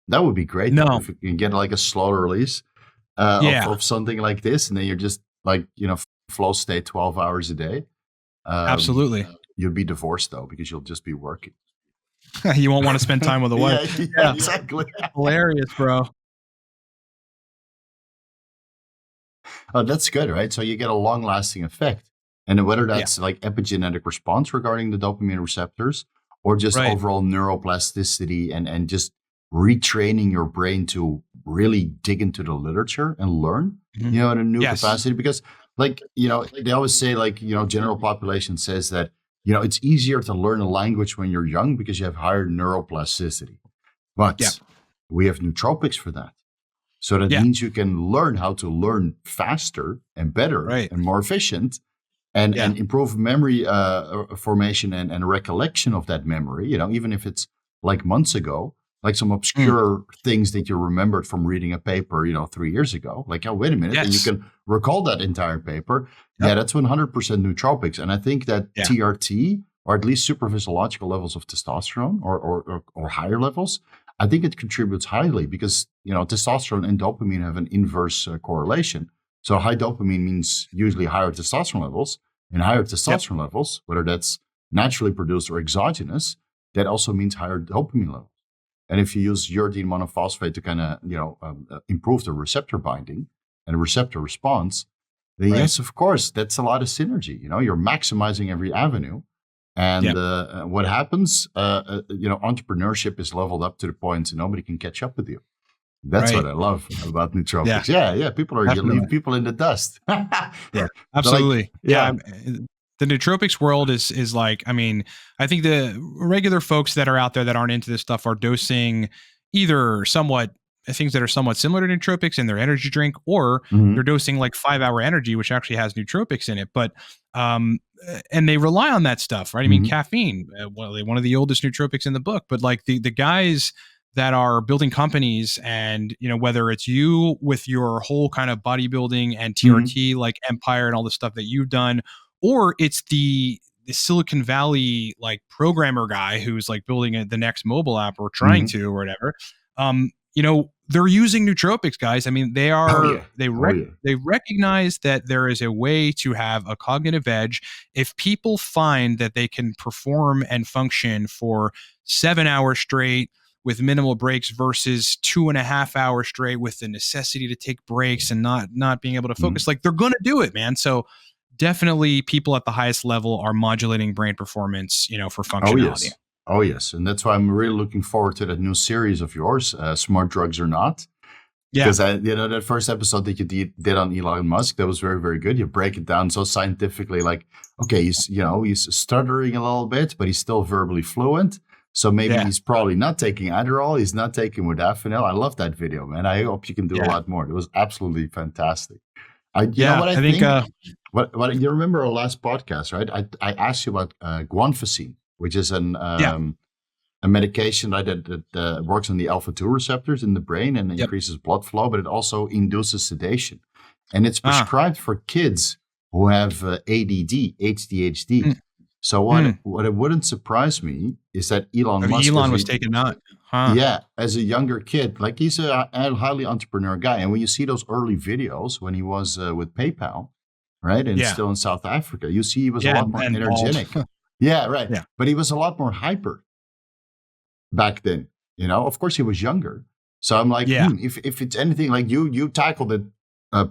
That would be great though, No. if you can get like a slow release Yeah, of something like this, and then you're just like, flow state 12 hours a day. Um, absolutely. you'll be divorced though, because you'll just be working. You won't want to spend time with a wife. Yeah, Yeah, exactly. hilarious, bro. Oh, that's good, right? So you get a long lasting effect. And whether Yeah, that's like epigenetic response regarding the dopamine receptors or just right. overall neuroplasticity and just retraining your brain to really dig into the literature and learn, Mhm. in a new Yes. capacity. Because like, they always say like, general population says that, it's easier to learn a language when you're young because you have higher neuroplasticity. Yeah. But we have nootropics for that. So that Yeah. means you can learn how to learn faster and better Right. and more efficient and, Yeah. and improve memory formation and recollection of that memory, even if it's like months ago, like some Mm. obscure things that you remembered from reading a paper, 3 years ago. Like, oh, wait a minute. And you Yes. can recall that entire paper. Yep. Yeah, that's 100% nootropics. And I think that Yeah. TRT, or at least superphysiological levels of testosterone or higher levels, I think it contributes highly because, testosterone and dopamine have an inverse correlation. So high dopamine means usually higher testosterone levels, and higher Yep. testosterone levels, whether that's naturally produced or exogenous, that also means higher dopamine levels. And if you use uridine monophosphate to kind of, improve the receptor binding and receptor response, then Right. yes, of course, that's a lot of synergy. You're maximizing every avenue. And Yep. what happens, entrepreneurship is leveled up to the point so nobody can catch up with you. That's Right. what I love about Yeah. nootropics. Yeah, you Definitely. leave people in the dust. Yeah. So like, Absolutely. Yeah. yeah. The nootropics world is like, I mean, I think the regular folks that are out there that aren't into this stuff are dosing either somewhat things that are somewhat similar to nootropics in their energy drink, or they're Mhm. dosing like 5 hour energy, which actually has nootropics in it. But and they rely on that stuff, right? I mean, Mhm. caffeine, one of the oldest nootropics in the book, but like the guys that are building companies, and whether it's you with your whole kind of bodybuilding and Mhm. TRT like empire and all the stuff that you've done, or it's the Silicon Valley like programmer guy who's like building the next mobile app or trying Mhm. to or whatever. They're using nootropics, guys. I mean, Oh yeah. Oh yeah. they recognize that there is a way to have a cognitive edge if people find that they can perform and function for 7 hours straight with minimal breaks versus 2.5 hours straight with the necessity to take breaks and not being able to Mhm. focus. Like, they're gonna do it, man. So definitely people at the highest level are modulating brain performance, for Oh functionality. yes. Oh yes. And that's why I'm really looking forward to that new series of yours, Smart Drugs or Not. Yeah. Because that first episode that you did on Elon Musk, that was very, very good. You break it down so scientifically, like, okay, he's stuttering a little bit, but he's still verbally fluent. So maybe Yeah. he's probably not taking Adderall. He's not taking modafinil. I love that video, man. I hope you can do a Yeah. lot more. It was absolutely fantastic. You know Yeah. what I I think, think? What you remember our last podcast, right? I asked you about guanfacine, which is yeah. a medication, right, that works on the alpha 2 receptors in the brain and Yep. increases blood flow, but it also induces sedation. And it's Ah. prescribed for kids who have ADD, ADHD. Mm, So mm. what it wouldn't surprise me is that Elon Musk, Elon was taking that. Huh. as a younger kid, like he's a highly entrepreneur guy. And when you see those early videos when he was with PayPal, right, and Yeah. still in South Africa, you see he was a Yeah. lot more And bald. energetic. Yeah, right. Yeah. But he was a lot more hyper back then. Of course he was younger. So I'm like, Yeah. if it's anything like you tackled it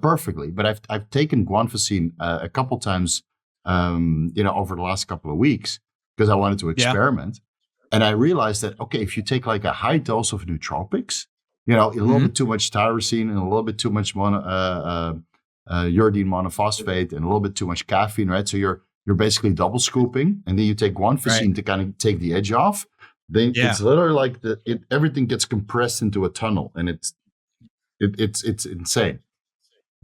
perfectly. But I've taken guanfacine a couple times, over the last couple of weeks because I wanted to Yeah. experiment, and I realized that okay, if you take like a high dose of nootropics, a little Mhm. bit too much tyrosine and a little bit too much uridine monophosphate and a little bit too much caffeine, right? So you're basically double scooping, and then you take Right. guanfacine to kind of take the edge off. Then Yeah. it's literally like everything gets compressed into a tunnel, and it's insane.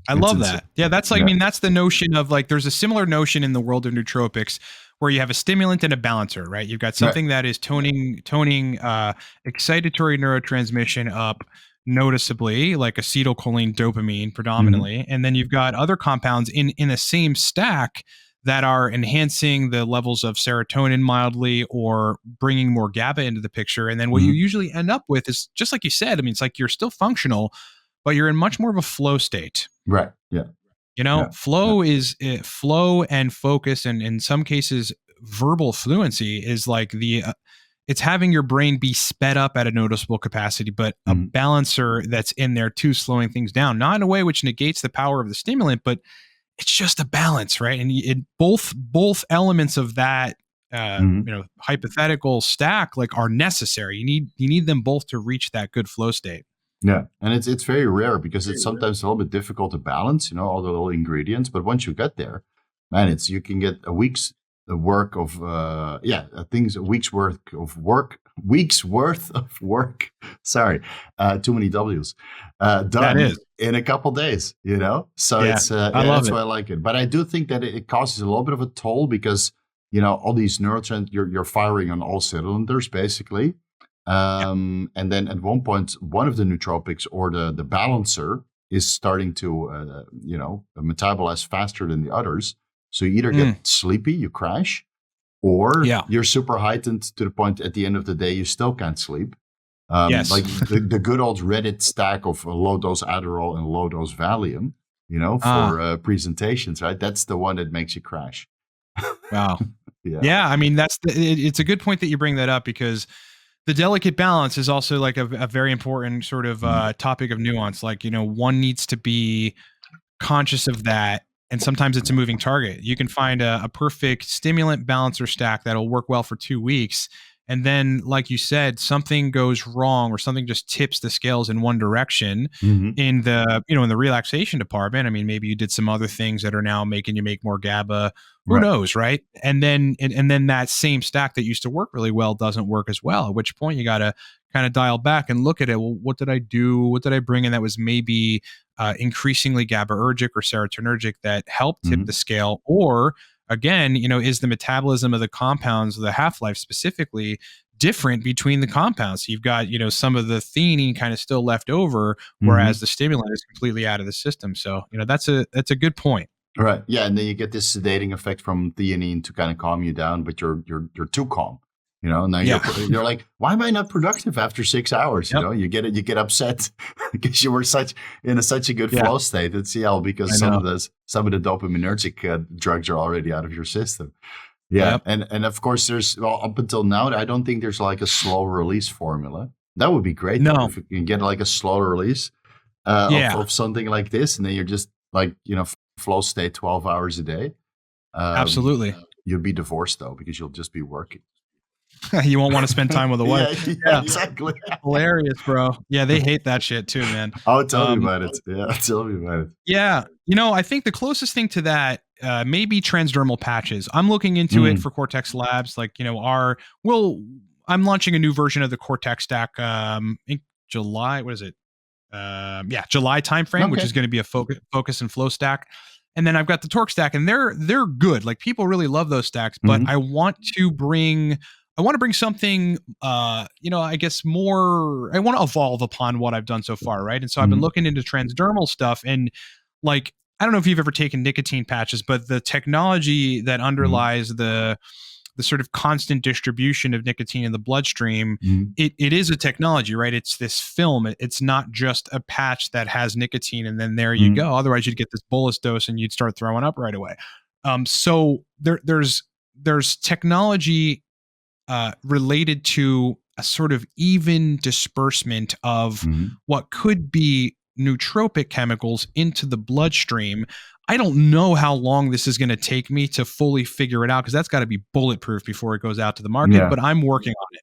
I It's love insane. that. Yeah, that's like, I Yeah. mean, that's the notion of like, there's a similar notion in the world of nootropics where you have a stimulant and a balancer, right? You've got Right. something that is toning excitatory neurotransmission up noticeably, like acetylcholine, dopamine Mhm. predominantly, and then you've got other compounds in the same stack that are enhancing the levels of serotonin mildly or bringing more GABA into the picture. And then what you Hmm. usually end up with is just like you said, I mean, it's like you're still functional, but you're in much more of a flow state. Right. Yeah. You know, Yeah. Yeah. flow is flow and focus, and in some cases, verbal fluency is like it's having your brain be sped up at a noticeable capacity, but a Mhm. balancer that's in there too, slowing things down, not in a way which negates the power of the stimulant, but it's just a balance, right? And both elements of that, Mhm. hypothetical stack like are necessary. You need them both to reach that good flow state. Yeah, and it's very rare because it's sometimes a little bit difficult to balance, all the little ingredients. But once you get there, man, it's you can get a week's work of things, a week's worth of work, weeks worth of work. Sorry, too many W's. That Done is, in a couple days. So yeah, it's I love that's it. why I like it. But I do think that it causes a little bit of a toll because all these neurotransmitters, you're firing on all cylinders basically. Yeah. And then at one point, one of the nootropics or the balancer is starting to, metabolize faster than the others. So you either get Mm, sleepy, you crash, or yeah. you're super heightened to the point at the end of the day, you still can't sleep. Yes. Like the good old Reddit stack of low dose Adderall and low dose Valium, Ah, for presentations, right? That's the one that makes you crash. wow. Yeah. Yeah, I mean it's a good point that you bring that up because the delicate balance is also like a very important sort of Mhm. topic of nuance. Like one needs to be conscious of that. And sometimes it's a moving target. You can find a perfect stimulant balancer stack that'll work well for 2 weeks. And then, like you said, something goes wrong or something just tips the scales in one direction Mhm. in the relaxation department. I mean, maybe you did some other things that are now making you make more GABA. Who Right. knows, right? And then that same stack that used to work really well doesn't work as well. At which point you got to kind of dial back and look at it. Well, what did I do? What did I bring in that was maybe increasingly GABAergic or serotonergic that help tip Mhm. the scale? Or again, is the metabolism of the compounds, the half life specifically, different between the compounds? So you've got some of the theanine kind of still left over, whereas Mhm. the stimulant is completely out of the system. So that's a good point. Right. Yeah, and then you get this sedating effect from theanine to kind of calm you down, but you're too calm. Now Yeah. you're like, why am I not productive after 6 hours? Yep. You get upset because you were such a good Yeah. flow state. It's because I some know. of the dopaminergic drugs are already out of your system. Yeah, Yep. and of course there's up until now I don't think there's like a slow release formula. That would be great though No. if you can get like a slow release of Yeah. something like this, and then you're just like flow state 12 hours a day. Um, Absolutely. you'll be divorced though because you'll just be working. You won't want to spend time with a wife. Yeah, yeah, Yeah. exactly. Hilarious, bro. Yeah, they hate that shit too, man. Oh, tell me Um, about it. Yeah, tell me about it. Yeah, I think the closest thing to that may be transdermal patches. I'm looking into it Mm, for Cortex Labs. Like, I'm launching a new version of the Cortex stack. I think July. What is it? Yeah, July timeframe, which okay. is going to be a focus and flow stack. And then I've got the Torque stack, and they're good. Like people really love those stacks, but Hmm. I want to bring something, I guess more, I want to evolve upon what I've done so far, right? And so I've been Hmm. looking into transdermal stuff and like, I don't know if you've ever taken nicotine patches, but the technology that Hmm. underlies the sort of constant distribution of nicotine in the bloodstream, Hmm. it is a technology, right? It's this film. It's not just a patch that has nicotine and then there you Hmm. go. Otherwise, you'd get this bolus dose and you'd start throwing up right away. So there's technology related to a sort of even disbursement of Hmm. what could be nootropic chemicals into the bloodstream. I don't know how long this is going to take me to fully figure it out because that's got to be bulletproof before it goes out to the market, Yeah. but I'm working on it.